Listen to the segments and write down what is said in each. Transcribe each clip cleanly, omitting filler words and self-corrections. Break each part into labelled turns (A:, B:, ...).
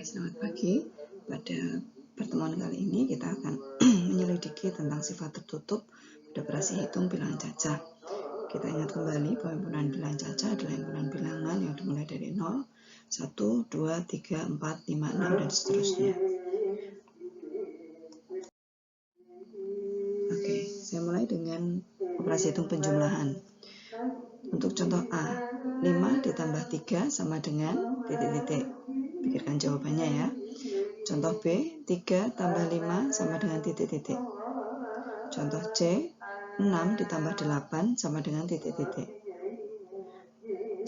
A: Selamat pagi. Pada pertemuan kali ini kita akan menyelidiki tentang sifat tertutup pada operasi hitung bilangan cacah. Kita ingat kembali bahwa himpunan bilangan cacah adalah himpunan bilangan yang dimulai dari 0, 1, 2, 3, 4, 5, 6, dan seterusnya. Oke, saya mulai dengan operasi hitung penjumlahan. Untuk contoh A, 5 ditambah 3 sama dengan titik-titik. Pikirkan jawabannya ya. Contoh B, 3 tambah 5 sama dengan titik-titik. Contoh C, 6 ditambah 8 sama dengan titik-titik.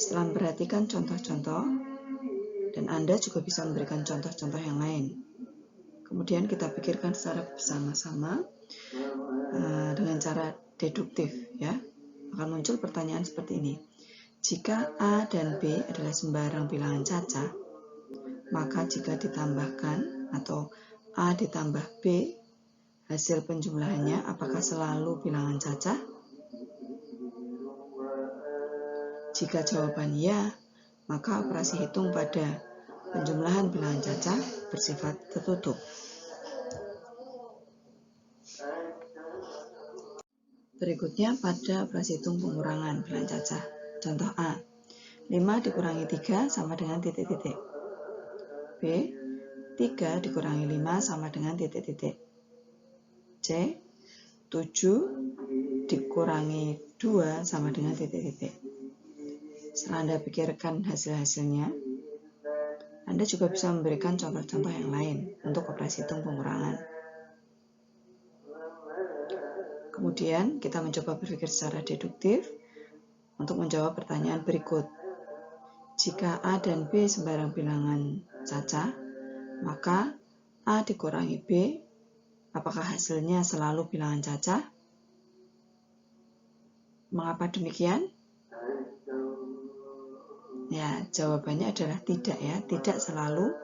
A: Setelah memperhatikan contoh-contoh, dan Anda juga bisa memberikan contoh-contoh yang lain. Kemudian kita pikirkan secara bersama-sama dengan cara deduktif ya. Akan muncul pertanyaan seperti ini. Jika A dan B adalah sembarang bilangan cacah, maka jika ditambahkan atau A ditambah B, hasil penjumlahannya apakah selalu bilangan cacah? Jika jawaban ya, maka operasi hitung pada penjumlahan bilangan cacah bersifat tertutup. Berikutnya pada operasi hitung pengurangan bilangan cacah. Contoh A, 5 dikurangi 3 sama dengan titik-titik. B, 3 dikurangi 5 sama dengan titik-titik. C, 7 dikurangi 2 sama dengan titik-titik. Setelah Anda pikirkan hasil-hasilnya, Anda juga bisa memberikan contoh-contoh yang lain untuk operasi hitung pengurangan. Kemudian kita mencoba berpikir secara deduktif untuk menjawab pertanyaan berikut. Jika A dan B sembarang bilangan cacah, maka A dikurangi B, apakah hasilnya selalu bilangan cacah? Mengapa demikian? Ya, jawabannya adalah tidak ya, tidak selalu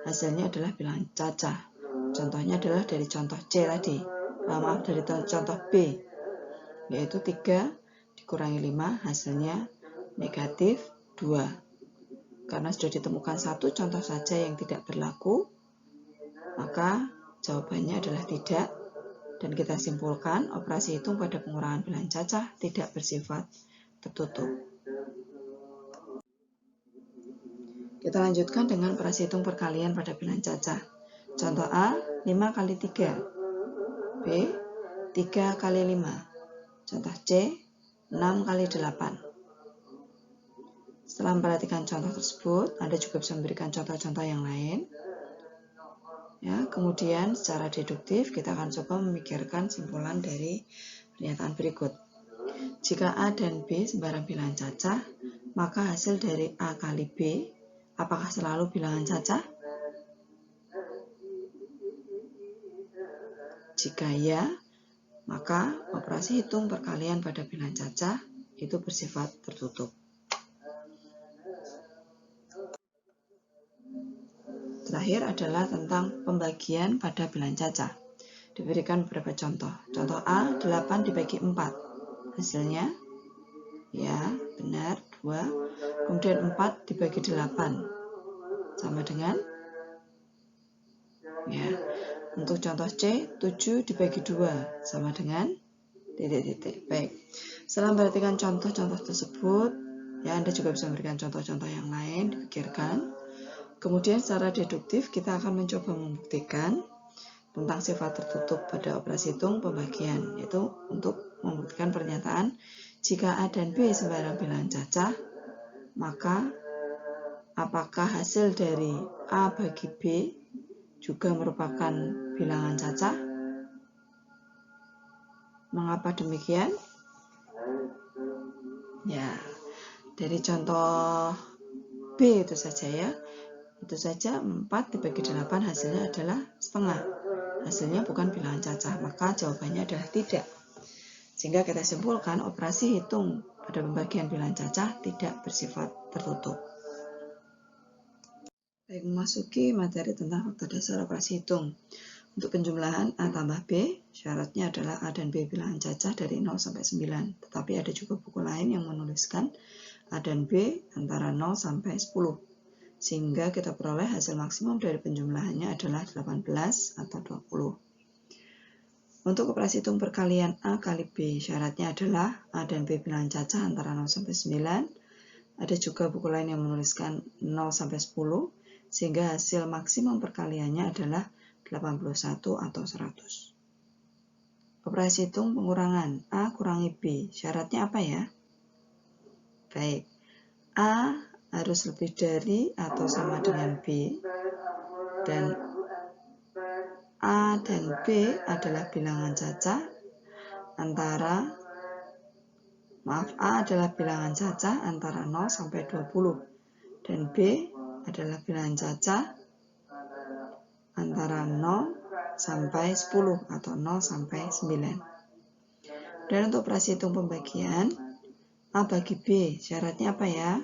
A: hasilnya adalah bilangan cacah. Contohnya adalah dari contoh C tadi, dari contoh B, yaitu 3 dikurangi 5 hasilnya negatif 2. Karena sudah ditemukan satu contoh saja yang tidak berlaku, maka jawabannya adalah tidak, dan kita simpulkan operasi hitung pada pengurangan bilangan cacah tidak bersifat tertutup. Kita lanjutkan dengan operasi hitung perkalian pada bilangan cacah. Contoh A, 5 kali 3. B, 3 kali 5. Contoh C, 6 kali 8. Setelah memperhatikan contoh tersebut, Anda juga bisa memberikan contoh-contoh yang lain. Ya, kemudian secara deduktif kita akan coba memikirkan simpulan dari pernyataan berikut. Jika A dan B sembarang bilangan cacah, maka hasil dari A kali B apakah selalu bilangan cacah? Jika ya, maka operasi hitung perkalian pada bilangan cacah itu bersifat tertutup. Terakhir adalah tentang pembagian pada bilangan cacah. Diberikan beberapa contoh. Contoh A, 8 dibagi 4. Hasilnya, ya benar, 2. Kemudian 4 dibagi 8. Sama dengan, ya. Untuk contoh C, 7 dibagi 2. Sama dengan, titik-titik. Baik. Setelah memperhatikan contoh-contoh tersebut, ya Anda juga bisa memberikan contoh-contoh yang lain, dipikirkan. Kemudian secara deduktif kita akan mencoba membuktikan tentang sifat tertutup pada operasi hitung pembagian, yaitu untuk membuktikan pernyataan jika A dan B sembarang bilangan cacah, maka apakah hasil dari A bagi B juga merupakan bilangan cacah? Mengapa demikian? Ya, dari contoh B itu saja ya. Itu saja 4 dibagi 8 hasilnya adalah setengah. Hasilnya bukan bilangan cacah, maka jawabannya adalah tidak. Sehingga kita simpulkan operasi hitung pada pembagian bilangan cacah tidak bersifat tertutup. Baik, memasuki materi tentang faktor dasar operasi hitung. Untuk penjumlahan A tambah B, syaratnya adalah A dan B bilangan cacah dari 0 sampai 9. Tetapi ada juga buku lain yang menuliskan A dan B antara 0 sampai 10. sehingga kita peroleh hasil maksimum dari penjumlahannya adalah 18 atau 20. Untuk operasi hitung perkalian A kali B, syaratnya adalah A dan B bilangan cacah antara 0 sampai 9. Ada juga buku lain yang menuliskan 0 sampai 10, sehingga hasil maksimum perkaliannya adalah 81 atau 100. Operasi hitung pengurangan A kurangi B, syaratnya apa ya? Baik, A harus lebih dari atau sama dengan B, dan A dan B adalah bilangan cacah antara A adalah bilangan cacah antara 0 sampai 20 dan B adalah bilangan cacah antara 0 sampai 10 atau 0 sampai 9. Dan untuk operasi hitung pembagian A bagi B, syaratnya apa ya?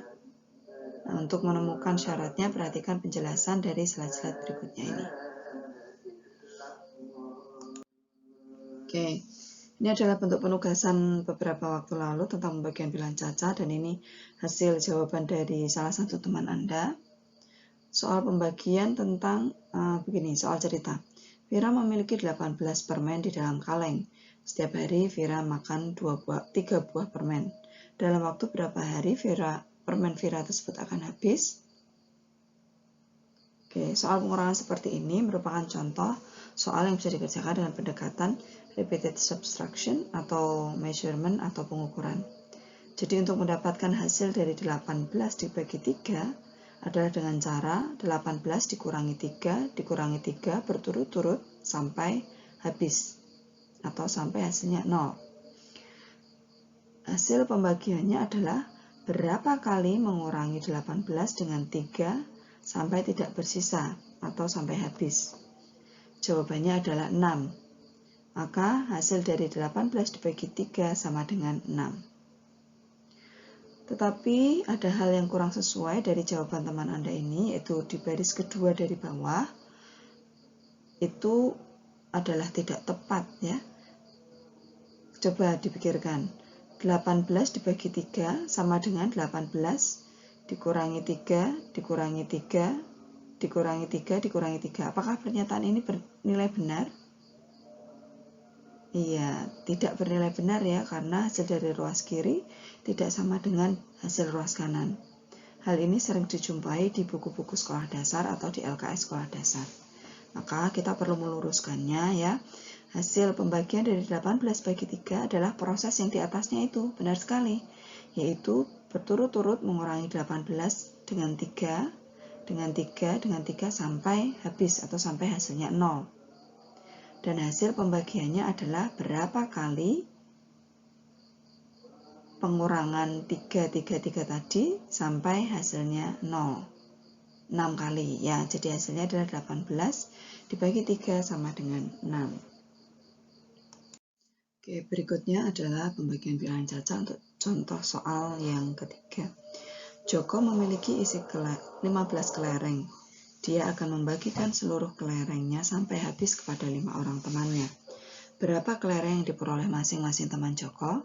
A: Nah, untuk menemukan syaratnya perhatikan penjelasan dari slide-slide berikutnya ini. Oke, ini adalah bentuk penugasan beberapa waktu lalu tentang pembagian bilangan cacah, dan ini hasil jawaban dari salah satu teman Anda. Soal pembagian tentang begini, soal cerita. Vira memiliki 18 permen di dalam kaleng. Setiap hari Vira makan 3 buah permen. Dalam waktu berapa hari permen Vira tersebut akan habis? Oke, soal pengurangan seperti ini merupakan contoh soal yang bisa dikerjakan dengan pendekatan repeated subtraction atau measurement atau pengukuran. Jadi untuk mendapatkan hasil dari 18 dibagi 3 adalah dengan cara 18 dikurangi 3 berturut-turut sampai habis atau sampai hasilnya 0. Hasil pembagiannya adalah berapa kali mengurangi 18 dengan 3 sampai tidak bersisa atau sampai habis. Jawabannya adalah 6. Maka hasil dari 18 dibagi 3 sama dengan 6. Tetapi ada hal yang kurang sesuai dari jawaban teman Anda ini, yaitu di baris kedua dari bawah. Itu adalah tidak tepat ya. Coba dipikirkan. 18 dibagi 3 sama dengan 18 dikurangi 3, dikurangi 3, dikurangi 3, dikurangi 3. Apakah pernyataan ini bernilai benar? Iya, tidak bernilai benar ya, karena hasil dari ruas kiri tidak sama dengan hasil ruas kanan. Hal ini sering dijumpai di buku-buku sekolah dasar atau di LKS sekolah dasar. Maka kita perlu meluruskannya ya. Hasil pembagian dari 18 bagi 3 adalah proses yang di atasnya itu, benar sekali. Yaitu berturut-turut mengurangi 18 dengan 3, dengan 3, dengan 3 sampai habis atau sampai hasilnya 0. Dan hasil pembagiannya adalah berapa kali pengurangan 3 tadi sampai hasilnya 0. 6 kali ya, jadi hasilnya adalah 18 dibagi 3 sama dengan 6. Oke, berikutnya adalah pembagian bilangan cacah untuk contoh soal yang ketiga. Joko memiliki isi 15 kelereng. Dia akan membagikan seluruh kelerengnya sampai habis kepada 5 orang temannya. Berapa kelereng yang diperoleh masing-masing teman Joko?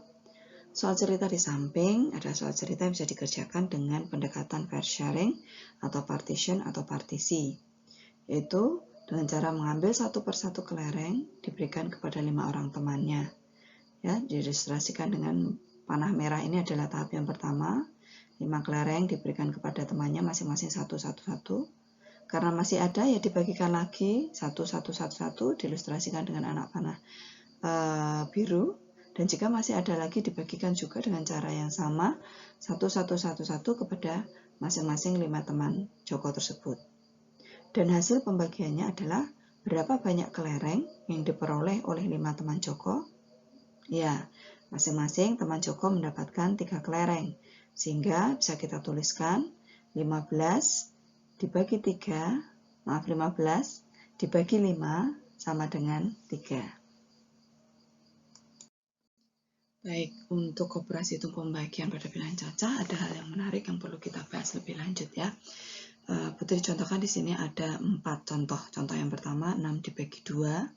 A: Soal cerita di samping ada soal cerita yang bisa dikerjakan dengan pendekatan pair sharing atau partition atau partisi, yaitu dengan cara mengambil satu persatu kelereng diberikan kepada 5 orang temannya. Ya, diilustrasikan dengan panah merah ini adalah tahap yang pertama. 5 kelereng diberikan kepada temannya masing-masing satu. Karena masih ada ya dibagikan lagi satu, diilustrasikan dengan anak panah biru. Dan jika masih ada lagi dibagikan juga dengan cara yang sama satu kepada masing-masing 5 teman Joko tersebut. Dan hasil pembagiannya adalah berapa banyak kelereng yang diperoleh oleh 5 teman Joko. Ya, masing-masing teman Joko mendapatkan 3 kelereng, sehingga bisa kita tuliskan 15 dibagi 15 dibagi 5 sama dengan 3. Baik, untuk operasi hitung pembagian pada bilangan cacah ada hal yang menarik yang perlu kita bahas lebih lanjut ya. Putri contohkan di sini ada 4 contoh. Contoh yang pertama 6 dibagi 2.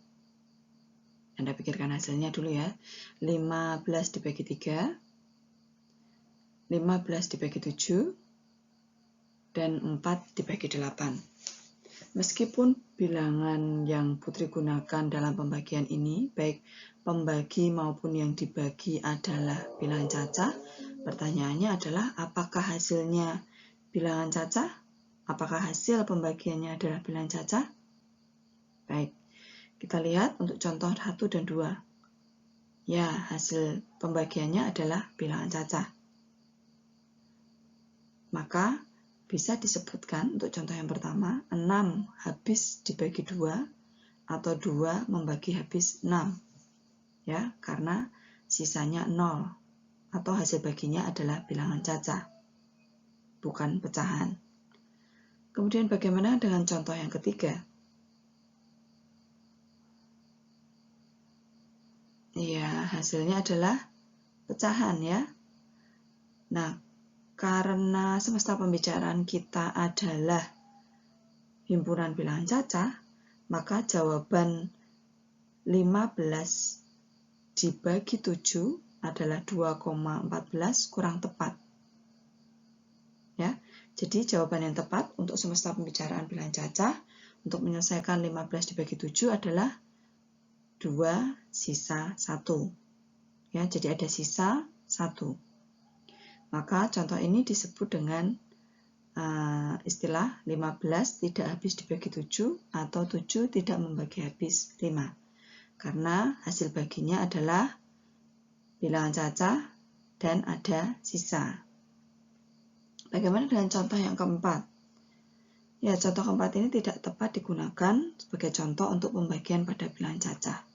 A: Anda pikirkan hasilnya dulu ya. 15 dibagi 3, 15 dibagi 7, dan 4 dibagi 8. Meskipun bilangan yang Putri gunakan dalam pembagian ini, baik pembagi maupun yang dibagi adalah bilangan cacah, pertanyaannya adalah apakah hasilnya bilangan cacah? Apakah hasil pembagiannya adalah bilangan cacah? Baik, kita lihat untuk contoh 1 dan 2. Ya, hasil pembagiannya adalah bilangan cacah. Maka bisa disebutkan untuk contoh yang pertama, 6 habis dibagi 2 atau 2 membagi habis 6. Ya, karena sisanya 0 atau hasil baginya adalah bilangan cacah, bukan pecahan. Kemudian bagaimana dengan contoh yang ketiga? Ya, hasilnya adalah pecahan ya. Nah, karena semesta pembicaraan kita adalah himpunan bilangan cacah, maka jawaban 15 dibagi 7 adalah 2,14 kurang tepat. Ya, jadi jawaban yang tepat untuk semesta pembicaraan bilangan cacah untuk menyelesaikan 15 dibagi 7 adalah 2 sisa 1. Ya, jadi ada sisa 1. Maka contoh ini disebut dengan istilah 15 tidak habis dibagi 7 atau 7 tidak membagi habis 5. Karena hasil baginya adalah bilangan cacah dan ada sisa. Bagaimana dengan contoh yang keempat? Ya, contoh keempat ini tidak tepat digunakan sebagai contoh untuk pembagian pada bilangan cacah.